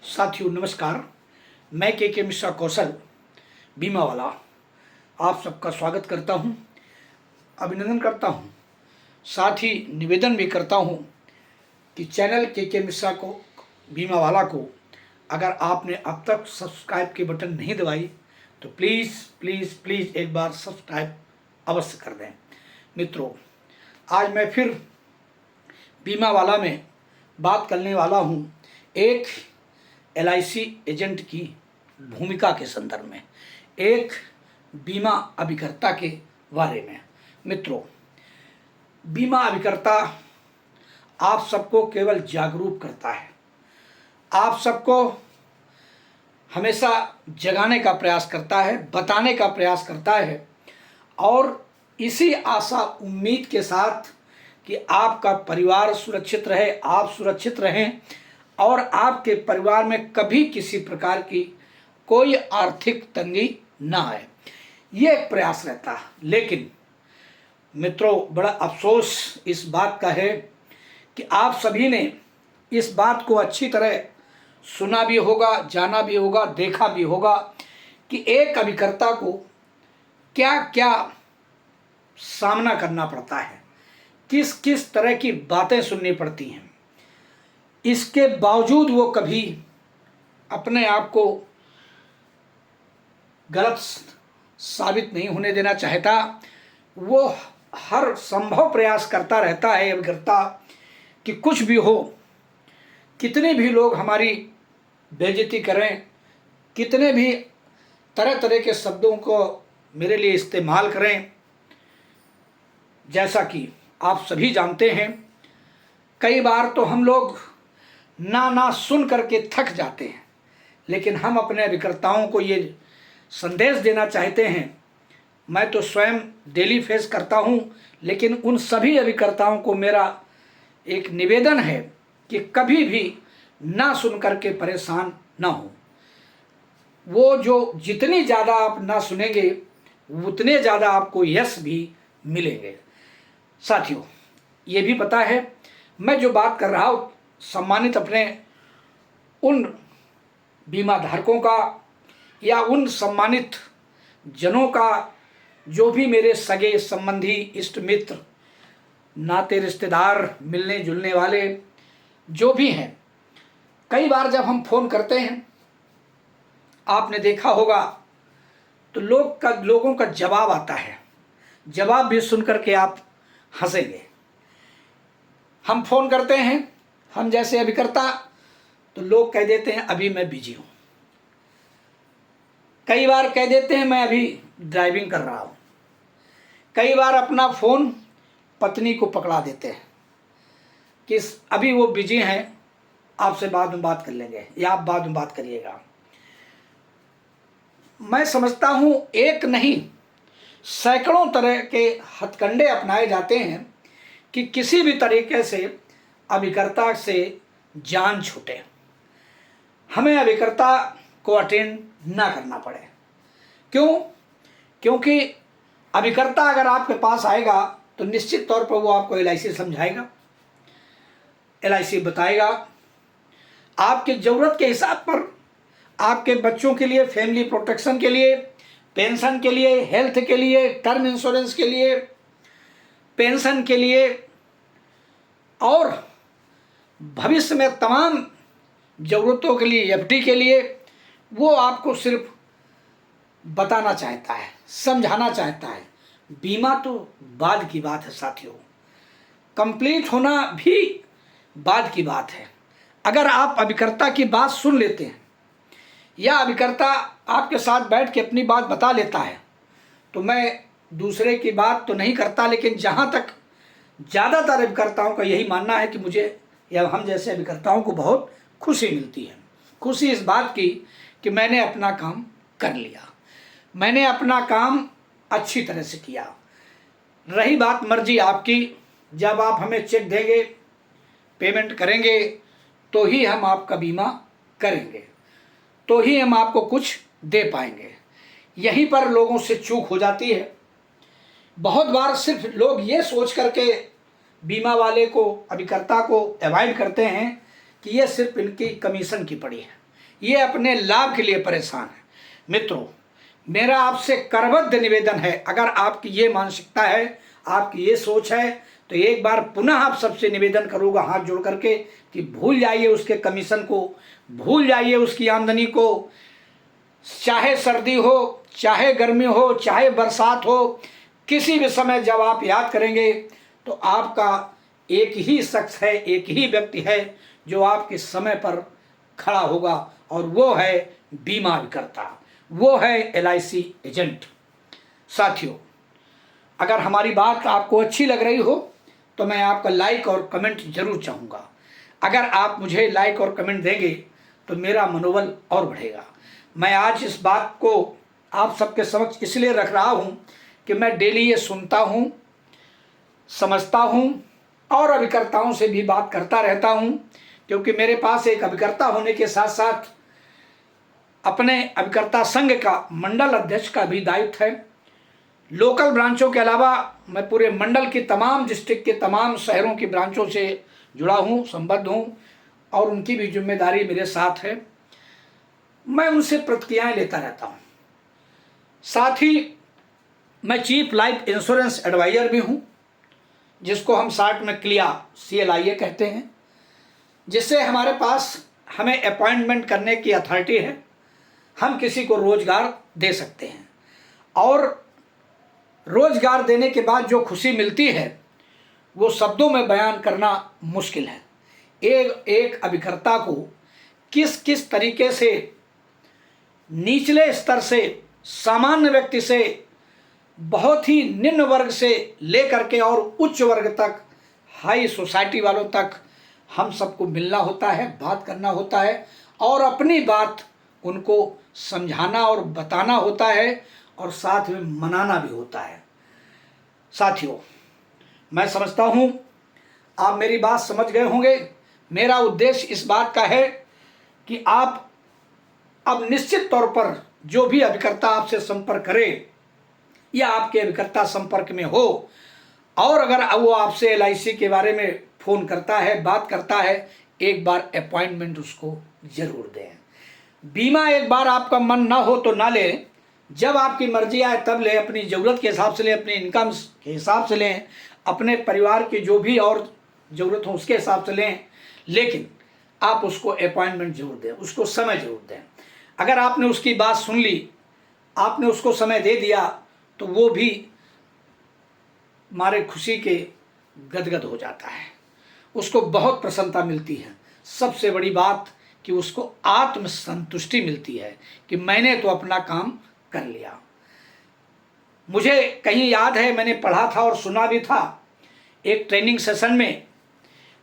साथियों नमस्कार। मैं के मिश्रा कौशल बीमा वाला आप सबका स्वागत करता हूं, अभिनंदन करता हूं। साथ ही निवेदन भी करता हूं कि चैनल के मिश्रा को बीमा वाला को अगर आपने अब तक सब्सक्राइब के बटन नहीं दबाई तो प्लीज़ प्लीज़ प्लीज़ एक बार सब्सक्राइब अवश्य कर दें। मित्रों, आज मैं फिर बीमा वाला में बात करने वाला हूं एक LIC एजेंट की भूमिका के संदर्भ में, एक बीमा अभिकर्ता के बारे में। मित्रों, बीमा अभिकर्ता आप सबको केवल जागरूक करता है, आप सबको हमेशा जगाने का प्रयास करता है, बताने का प्रयास करता है और इसी आशा उम्मीद के साथ कि आपका परिवार सुरक्षित रहे, आप सुरक्षित रहें और आपके परिवार में कभी किसी प्रकार की कोई आर्थिक तंगी ना आए, ये एक प्रयास रहता है। लेकिन मित्रों, बड़ा अफसोस इस बात का है कि आप सभी ने इस बात को अच्छी तरह सुना भी होगा, जाना भी होगा, देखा भी होगा कि एक अभिकर्ता को क्या क्या सामना करना पड़ता है, किस किस तरह की बातें सुननी पड़ती हैं। इसके बावजूद वो कभी अपने आप को गलत साबित नहीं होने देना चाहता। वो हर संभव प्रयास करता रहता है अभिकर्ता कि कुछ भी हो, कितने भी लोग हमारी बेइज्जती करें, कितने भी तरह तरह के शब्दों को मेरे लिए इस्तेमाल करें। जैसा कि आप सभी जानते हैं, कई बार तो हम लोग ना सुन करके थक जाते हैं, लेकिन हम अपने अभिकर्ताओं को ये संदेश देना चाहते हैं। मैं तो स्वयं डेली फेस करता हूँ, लेकिन उन सभी अभिकर्ताओं को मेरा एक निवेदन है कि कभी भी ना सुन करके परेशान ना हो। वो जो जितनी ज़्यादा आप ना सुनेंगे उतने ज़्यादा आपको यश भी मिलेंगे। साथियों, ये भी पता है मैं जो बात कर रहा हूँ सम्मानित अपने उन बीमा धारकों का या उन सम्मानित जनों का जो भी मेरे सगे संबंधी, इष्ट मित्र, नाते रिश्तेदार, मिलने जुलने वाले जो भी हैं। कई बार जब हम फ़ोन करते हैं, आपने देखा होगा तो लोगों का जवाब आता है। जवाब भी सुन करके आप हंसेंगे। हम फ़ोन करते हैं, हम जैसे अभिकर्ता, तो लोग कह देते हैं अभी मैं बिजी हूँ। कई बार कह देते हैं मैं अभी ड्राइविंग कर रहा हूँ। कई बार अपना फ़ोन पत्नी को पकड़ा देते हैं कि अभी वो बिजी हैं, आपसे बाद में बात कर लेंगे या आप बाद में बात करिएगा। मैं समझता हूँ एक नहीं सैकड़ों तरह के हथकंडे अपनाए जाते हैं कि किसी भी तरीके से अभिकर्ता से जान छूटे, हमें अभिकर्ता को अटेंड ना करना पड़े। क्यों? क्योंकि अभिकर्ता अगर आपके पास आएगा तो निश्चित तौर पर वो आपको LIC समझाएगा, LIC बताएगा, आपकी ज़रूरत के हिसाब पर आपके बच्चों के लिए, फैमिली प्रोटेक्शन के लिए, पेंशन के लिए, हेल्थ के लिए, टर्म इंश्योरेंस के लिए, पेंशन के लिए और भविष्य में तमाम ज़रूरतों के लिए, FD के लिए वो आपको सिर्फ बताना चाहता है, समझाना चाहता है। बीमा तो बाद की बात है साथियों, कंप्लीट होना भी बाद की बात है। अगर आप अभिकर्ता की बात सुन लेते हैं या अभिकर्ता आपके साथ बैठ के अपनी बात बता लेता है, तो मैं दूसरे की बात तो नहीं करता, लेकिन जहाँ तक ज़्यादातर अभिकर्ताओं का यही मानना है कि मुझे या हम जैसे अभिकर्ताओं को बहुत खुशी मिलती है। खुशी इस बात की कि मैंने अपना काम कर लिया, मैंने अपना काम अच्छी तरह से किया। रही बात मर्जी आपकी, जब आप हमें चेक देंगे, पेमेंट करेंगे, तो ही हम आपका बीमा करेंगे, तो ही हम आपको कुछ दे पाएंगे। यहीं पर लोगों से चूक हो जाती है। बहुत बार सिर्फ लोग ये सोच करके बीमा वाले को, अभिकर्ता को अवॉइड करते हैं कि ये सिर्फ इनकी कमीशन की पड़ी है, ये अपने लाभ के लिए परेशान है। मित्रों, मेरा आपसे करबद्ध निवेदन है, अगर आपकी ये मानसिकता है, आपकी ये सोच है, तो एक बार पुनः आप सबसे निवेदन करूँगा हाथ जोड़ करके कि भूल जाइए उसके कमीशन को, भूल जाइए उसकी आमदनी को। चाहे सर्दी हो, चाहे गर्मी हो, चाहे बरसात हो, किसी भी समय जब आप याद करेंगे तो आपका एक ही शख्स है, एक ही व्यक्ति है जो आपके समय पर खड़ा होगा, और वो है बीमा अभिकर्ता, वो है LIC एजेंट। साथियों, अगर हमारी बात आपको अच्छी लग रही हो तो मैं आपका लाइक और कमेंट जरूर चाहूँगा। अगर आप मुझे लाइक और कमेंट देंगे तो मेरा मनोबल और बढ़ेगा। मैं आज इस बात को आप सबके समक्ष इसलिए रख रहा हूँ कि मैं डेली ये सुनता हूँ, समझता हूँ और अभिकर्ताओं से भी बात करता रहता हूँ, क्योंकि मेरे पास एक अभिकर्ता होने के साथ साथ अपने अभिकर्ता संघ का मंडल अध्यक्ष का भी दायित्व है। लोकल ब्रांचों के अलावा मैं पूरे मंडल की तमाम डिस्ट्रिक्ट के तमाम शहरों की ब्रांचों से जुड़ा हूँ, संबद्ध हूँ, और उनकी भी जिम्मेदारी मेरे साथ है। मैं उनसे प्रतिक्रियाएं लेता रहता हूँ। साथ ही मैं चीफ लाइफ इंश्योरेंस एडवाइज़र भी हूँ, जिसको हम शार्ट में CLIA कहते हैं, जिससे हमारे पास हमें अपॉइंटमेंट करने की अथॉरिटी है। हम किसी को रोज़गार दे सकते हैं, और रोज़गार देने के बाद जो खुशी मिलती है वो शब्दों में बयान करना मुश्किल है। एक अभिकर्ता को किस किस तरीके से निचले स्तर से, सामान्य व्यक्ति से, बहुत ही निम्न वर्ग से लेकर के और उच्च वर्ग तक, हाई सोसाइटी वालों तक हम सबको मिलना होता है, बात करना होता है, और अपनी बात उनको समझाना और बताना होता है, और साथ में मनाना भी होता है। साथियों, मैं समझता हूँ आप मेरी बात समझ गए होंगे। मेरा उद्देश्य इस बात का है कि आप अब निश्चित तौर पर जो भी अभिकर्ता आपसे संपर्क करे या आपके अभिकर्ता संपर्क में हो, और अगर वो आपसे LIC के बारे में फ़ोन करता है, बात करता है, एक बार अपॉइंटमेंट उसको ज़रूर दें। बीमा एक बार आपका मन ना हो तो ना लें, जब आपकी मर्जी आए तब लें, अपनी ज़रूरत के हिसाब से लें, अपनी इनकम के हिसाब से लें, अपने परिवार की जो भी और ज़रूरत हो उसके हिसाब से लें, लेकिन आप उसको अपॉइंटमेंट जरूर दें, उसको समय जरूर दें। अगर आपने उसकी बात सुन ली, आपने उसको समय दे दिया, तो वो भी हमारे खुशी के गदगद हो जाता है, उसको बहुत प्रसन्नता मिलती है। सबसे बड़ी बात कि उसको आत्मसंतुष्टि मिलती है कि मैंने तो अपना काम कर लिया। मुझे कहीं याद है, मैंने पढ़ा था और सुना भी था एक ट्रेनिंग सेशन में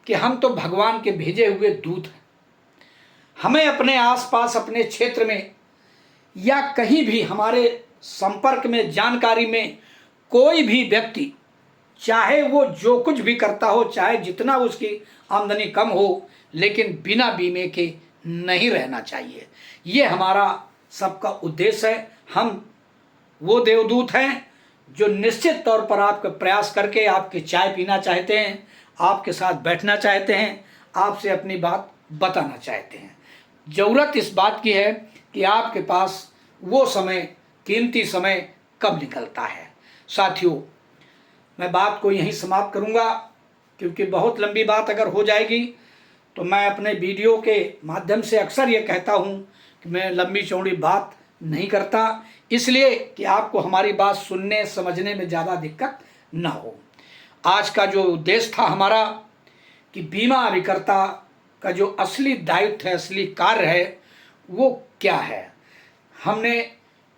कि हम तो भगवान के भेजे हुए दूत हैं। हमें अपने आसपास, अपने क्षेत्र में या कहीं भी हमारे संपर्क में, जानकारी में कोई भी व्यक्ति, चाहे वो जो कुछ भी करता हो, चाहे जितना उसकी आमदनी कम हो, लेकिन बिना बीमे के नहीं रहना चाहिए। ये हमारा सबका उद्देश्य है। हम वो देवदूत हैं जो निश्चित तौर पर आपका प्रयास करके आपके चाय पीना चाहते हैं, आपके साथ बैठना चाहते हैं, आपसे अपनी बात बताना चाहते हैं। ज़रूरत इस बात की है कि आपके पास वो समय, कीमती समय कब निकलता है। साथियों, मैं बात को यहीं समाप्त करूंगा, क्योंकि बहुत लंबी बात अगर हो जाएगी तो मैं अपने वीडियो के माध्यम से अक्सर ये कहता हूं कि मैं लंबी चौड़ी बात नहीं करता, इसलिए कि आपको हमारी बात सुनने समझने में ज़्यादा दिक्कत ना हो। आज का जो उद्देश्य था हमारा कि बीमा अभिकर्ता का जो असली दायित्व है, असली कार्य है, वो क्या है, हमने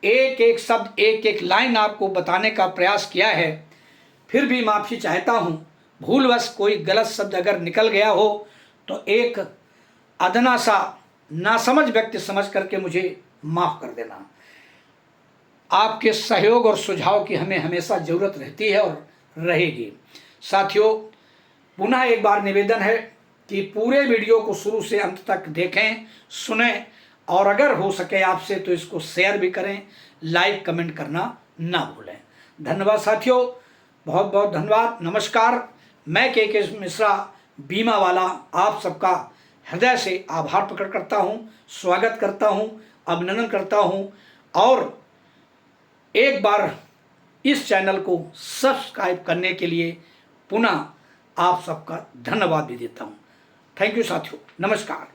एक एक शब्द, एक एक लाइन आपको बताने का प्रयास किया है। फिर भी माफ़ी चाहता हूँ, भूलवश कोई गलत शब्द अगर निकल गया हो तो एक अदना सा नासमझ व्यक्ति समझ करके मुझे माफ़ कर देना। आपके सहयोग और सुझाव की हमें हमेशा ज़रूरत रहती है और रहेगी। साथियों, पुनः एक बार निवेदन है कि पूरे वीडियो को शुरू से अंत तक देखें, सुनें, और अगर हो सके आपसे तो इसको शेयर भी करें, लाइक कमेंट करना ना भूलें। धन्यवाद साथियों, बहुत बहुत धन्यवाद। नमस्कार। मैं के मिश्रा, बीमा वाला, आप सबका हृदय से आभार प्रकट करता हूँ, स्वागत करता हूँ, अभिनंदन करता हूँ और एक बार इस चैनल को सब्सक्राइब करने के लिए पुनः आप सबका धन्यवाद भी देता हूँ। थैंक यू साथियों, नमस्कार।